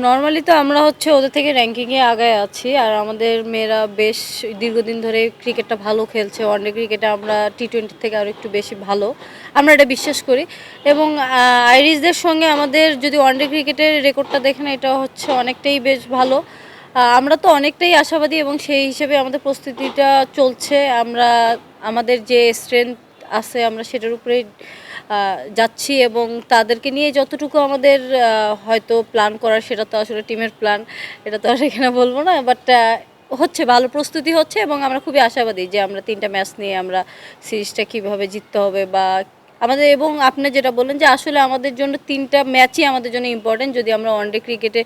Normally তো আমরা হচ্ছে ওদের থেকে র্যাঙ্কিংয়ে আগায় আছি। আর আমাদের মেয়েরা বেশ দীর্ঘদিন ধরে ক্রিকেটটা ভালো খেলছে। ওয়ানডে ক্রিকেটে আমরা টি-20 থেকে আরও একটু বেশি ভালো। আমরা এটা বিশ্বাস করি। এবং আইরিশদের সঙ্গে আমাদের যদি ওয়ানডে ক্রিকেটের রেকর্ডটা দেখেন, এটা হচ্ছে অনেকটাই বেশ ভালো। আমরা তো অনেকটাই আশাবাদী এবং সেই হিসেবে আমাদের প্রস্তুতিটা চলছে। আমরা আমাদের যে স্ট্রেংথ আছে আমরা সেটার উপরেই যাচ্ছি এবং তাদেরকে নিয়ে যতটুকু আমাদের হয়তো প্ল্যান করার, সেটা তো আসলে টিমের প্ল্যান, এটা তো আর এখানে বলবো না। বাট হচ্ছে, ভালো প্রস্তুতি হচ্ছে এবং আমরা খুবই আশাবাদী যে আমরা 3টা ম্যাচ নিয়ে আমরা সিরিজটা কীভাবে জিততে হবে বা আমাদের। এবং আপনি যেটা বললেন যে আসলে আমাদের জন্য 3টা ম্যাচই আমাদের জন্য ইম্পর্টেন্ট যদি আমরা ওয়ানডে ক্রিকেটে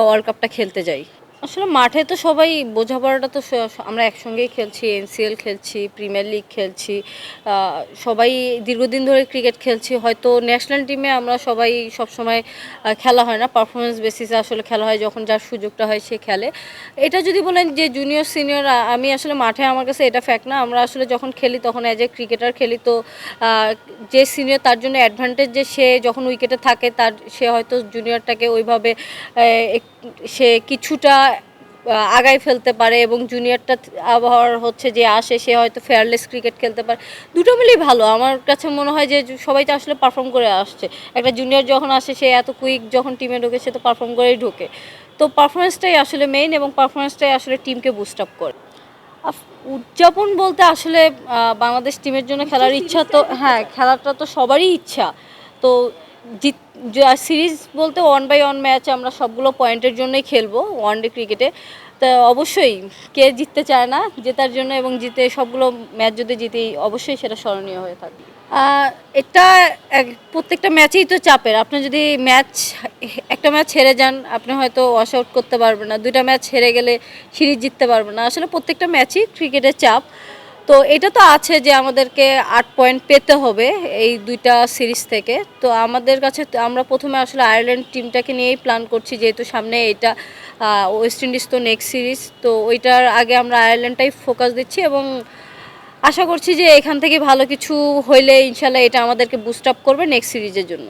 ওয়ার্ল্ড কাপটা খেলতে যাই। আসলে মাঠে তো সবাই বোঝাপড়াটা তো আমরা একসঙ্গেই খেলছি, এনসিএল খেলছি, প্রিমিয়ার লিগ খেলছি, সবাই দীর্ঘদিন ধরে ক্রিকেট খেলছি। হয়তো ন্যাশনাল টিমে আমরা সবাই সবসময় খেলা হয় না, পারফরমেন্স বেসিসে আসলে খেলা হয়, যখন যার সুযোগটা হয় সে খেলে। এটা যদি বলেন যে জুনিয়র সিনিয়র, আমি আসলে মাঠে আমার কাছে এটা ফ্যাক্ট না। আমরা আসলে যখন খেলি তখন অ্যাজ এ ক্রিকেটার খেলি, তো যে সিনিয়র তার জন্য অ্যাডভান্টেজ যে সে যখন উইকেটে থাকে সে হয়তো জুনিয়রটাকে ওইভাবে সে কিছুটা আগায় ফেলতে পারে এবং জুনিয়রটা আবার হচ্ছে যে আসে সে হয়তো ফেয়ারলেস ক্রিকেট খেলতে পারে। দুটো মিলেই ভালো আমার কাছে মনে হয় যে সবাই তো আসলে পারফর্ম করে আসছে। একটা জুনিয়র যখন আসে সে এত কুইক যখন টিমে ঢোকে সে তো পারফর্ম করেই ঢোকে। তো পারফরমেন্সটাই আসলে মেইন এবং পারফরমেন্সটাই আসলে টিমকে বুস্ট আপ করে। উদযাপন বলতে আসলে বাংলাদেশ টিমের জন্য খেলার ইচ্ছা তো, হ্যাঁ, খেলাটা তো সবারই ইচ্ছা। তো জিত সিরিজ বলতে 1/1 ম্যাচ আমরা সবগুলো পয়েন্টের জন্যই খেলবো ওয়ানডে ক্রিকেটে। তা অবশ্যই কে জিততে চায় না, জেতার জন্য এবং জিতে সবগুলো ম্যাচ যদি জিতি অবশ্যই সেটা স্মরণীয় হয়ে থাকবে। এটা প্রত্যেকটা ম্যাচেই তো চাপের। আপনি যদি একটা ম্যাচ হেরে যান, আপনি হয়তো ওয়াশ আউট করতে পারবেন না। 2টা ম্যাচ হেরে গেলে সিরিজ জিততে পারবেন না। আসলে প্রত্যেকটা ম্যাচই ক্রিকেটের চাপ। তো এটা তো আছে যে আমাদেরকে 8 পয়েন্ট পেতে হবে এই 2টা সিরিজ থেকে। তো আমাদের কাছে আমরা প্রথমে আসলে আয়ারল্যান্ড টিমটাকে নিয়েই প্ল্যান করছি, যেহেতু সামনে এটা ওয়েস্ট ইন্ডিজ তো নেক্সট সিরিজ। তো ওইটার আগে আমরা আয়ারল্যান্ডটাই ফোকাস দিচ্ছি এবং আশা করছি যে এখান থেকে ভালো কিছু হইলে ইনশাল্লাহ এটা আমাদেরকে বুস্ট আপ করবে নেক্সট সিরিজের জন্য।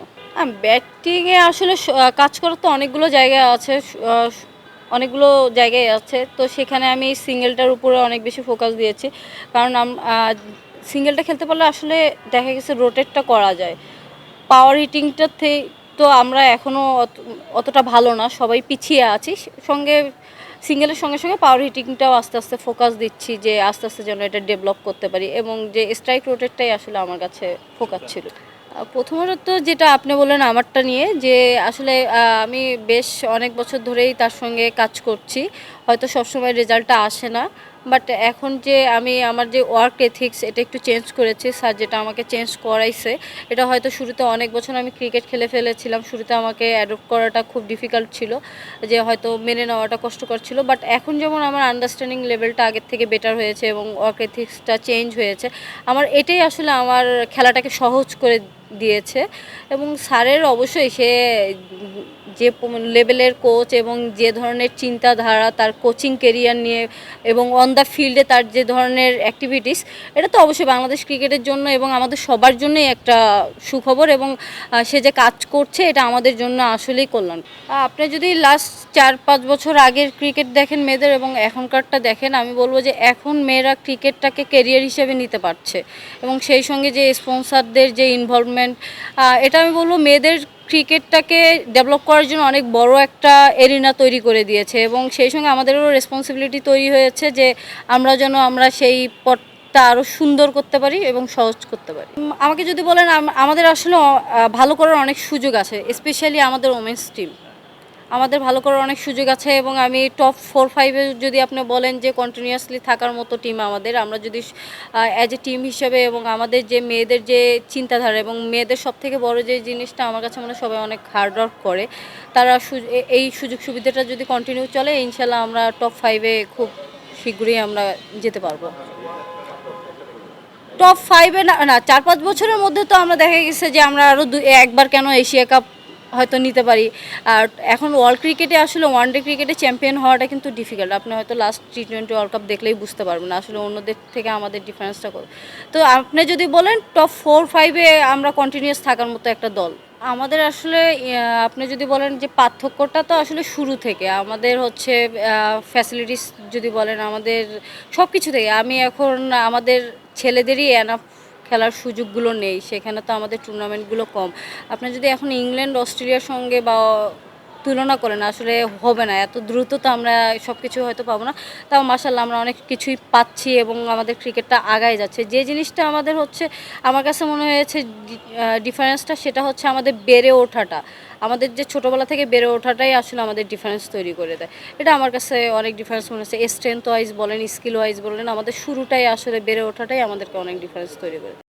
ব্যাটিংয়ে আসলে কাজ করার তো অনেকগুলো জায়গায় আছে, অনেকগুলো জায়গায় আছে। তো সেখানে আমি সিঙ্গেলটার উপরে অনেক বেশি ফোকাস দিয়েছি, কারণ সিঙ্গেলটা খেলতে পারলে আসলে দেখা গেছে রোটেটটা করা যায়। পাওয়ার হিটিংটাতে তো আমরা এখনও অতটা ভালো না, সবাই পিছিয়ে আছি। সিঙ্গেলের সঙ্গে সঙ্গে পাওয়ার হিটিংটাও আস্তে আস্তে ফোকাস দিচ্ছি যে আস্তে আস্তে যেন এটা ডেভেলপ করতে পারি এবং যে স্ট্রাইক রোটেটটাই আসলে আমার কাছে ফোকাস ছিল। প্রথমত যেটা আপনি বললেন আমারটা নিয়ে, যে আসলে আমি বেশ অনেক বছর ধরেই তার সঙ্গে কাজ করছি, হয়তো সবসময় রেজাল্টটা আসে না। বাট এখন যে আমি আমার যে ওয়ার্ক এথিক্স এটা একটু চেঞ্জ করেছি, স্যার যেটা আমাকে চেঞ্জ করাইছে, এটা হয়তো শুরুতে অনেক বছর আমি ক্রিকেট খেলে ফেলেছিলাম, শুরুতে আমাকে অ্যাডপ্ট করাটা খুব ডিফিকাল্ট ছিল, যে হয়তো মেনে নেওয়াটা কষ্টকর ছিল। বাট এখন যেমন আমার আন্ডারস্ট্যান্ডিং লেভেলটা আগের থেকে বেটার হয়েছে এবং ওয়ার্ক এথিক্সটা চেঞ্জ হয়েছে, আমার এটাই আসলে আমার খেলাটাকে সহজ করে দিয়েছে। এবং স্যারের অবশ্যই সে যে লেভেলের কোচ এবং যে ধরনের চিন্তাধারা তার কোচিং কেরিয়ার নিয়ে এবং অন দ্য ফিল্ডে তার যে ধরনের অ্যাক্টিভিটিস, এটা তো অবশ্যই বাংলাদেশ ক্রিকেটের জন্য এবং আমাদের সবার জন্যই একটা সুখবর। এবং সে যে কাজ করছে এটা আমাদের জন্য আসলেই কল্যাণ। আপনি যদি লাস্ট 4-5 বছর আগের ক্রিকেট দেখেন মেয়েদের এবং এখনকারটা দেখেন, আমি বলবো যে এখন মেয়েরা ক্রিকেটটাকে কেরিয়ার হিসেবে নিতে পারছে এবং সেই সঙ্গে যে স্পন্সারদের যে ইনভলভমেন্ট, এটা আমি বলবো মেয়েদের ক্রিকেটটাকে ডেভেলপ করার জন্য অনেক বড় একটা এরিনা তৈরি করে দিয়েছে এবং সেই সঙ্গে আমাদেরও রেসপন্সিবিলিটি তৈরি হয়েছে যে আমরা সেই পথটা আরও সুন্দর করতে পারি এবং সহজ করতে পারি। আমাকে যদি বলেন, আমাদের আসলে ভালো করার অনেক সুযোগ আছে, স্পেশালি আমাদের ওমেন্স টিম, আমাদের ভালো করার অনেক সুযোগ আছে। এবং আমি টপ 4-5-এ যদি আপনি বলেন যে কন্টিনিউয়াসলি থাকার মতো টিম আমাদের, আমরা যদি অ্যাজ এ টিম হিসেবে এবং আমাদের যে মেয়েদের যে চিন্তাধারা এবং মেয়েদের সবথেকে বড় যে জিনিসটা আমার কাছে মনে হয় সবাই অনেক হার্ড ওয়ার্ক করে, তারা এই সুযোগ সুবিধাটা যদি কন্টিনিউ চলে ইনশাল্লাহ আমরা টপ 5-এ খুব শীঘ্রই আমরা যেতে পারবো। টপ 5-এ না, 4-5 বছরের মধ্যে তো আমরা দেখা গেছে যে আমরা আরও একবার কেন এশিয়া কাপ হয়তো নিতে পারি। আর এখন ওয়ার্ল্ড ক্রিকেটে আসলে ওয়ানডে ক্রিকেটে চ্যাম্পিয়ন হওয়াটা কিন্তু ডিফিকাল্ট। আপনি হয়তো লাস্ট টি-20 ওয়ার্ল্ড কাপ দেখলেই বুঝতে পারবেন আসলে অন্যদের থেকে আমাদের ডিফারেন্সটা কত। তো আপনি যদি বলেন টপ 4-5-এ আমরা কন্টিনিউয়াস থাকার মতো একটা দল। আমাদের আসলে আপনি যদি বলেন যে পার্থক্যটা তো আসলে শুরু থেকে আমাদের হচ্ছে ফ্যাসিলিটিস যদি বলেন আমাদের সব কিছু থেকে আমি এখন আমাদের ছেলেদেরই এনাফ খেলার সুযোগগুলো নেই সেখানে তো আমাদের টুর্নামেন্টগুলো কম আপনি যদি এখন ইংল্যান্ড অস্ট্রেলিয়ার সঙ্গে বা তুলনা করেন আসলে হবে না এত দ্রুত তো আমরা সব কিছু হয়তো পাবো না তাও মাশাল্লাহ আমরা অনেক কিছুই পাচ্ছি এবং আমাদের ক্রিকেটটা আগায় যাচ্ছে যে জিনিসটা আমাদের হচ্ছে আমার কাছে মনে হয়েছে ডিফারেন্সটা সেটা হচ্ছে আমাদের বেড়ে ওঠাটা আমাদের যে ছোটোবেলা থেকে বেড়ে ওঠাটাই আসলে আমাদের ডিফারেন্স তৈরি করে দেয় এটা আমার কাছে অনেক ডিফারেন্স মনে হচ্ছে স্ট্রেংথ ওয়াইজ বলেন স্কিল ওয়াইজ বলেন আমাদের শুরুটাই আসলে বেড়ে ওঠাটাই আমাদেরকে অনেক ডিফারেন্স তৈরি করে দেয়